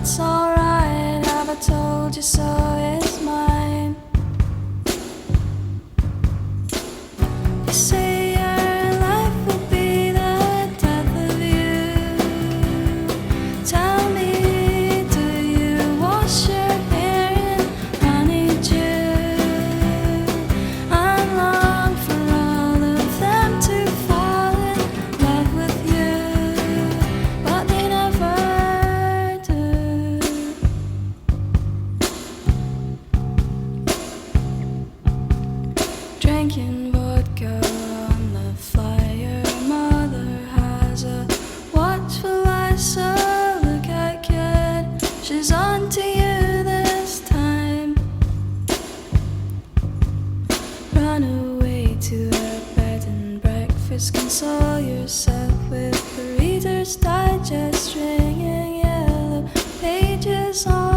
That's alright, have I told you so? It's mine. You say your life will be the death of you. Tell me, do you wash your hair in honeydew? I long for all of them to fall in love with you, but they never do. Drinking vodka on the fly. Your mother has a watchful eye, so look at kid, she's on to you this time. Run away to her bed and breakfast, console yourself with the Reader's Digest, stringing yellow pages on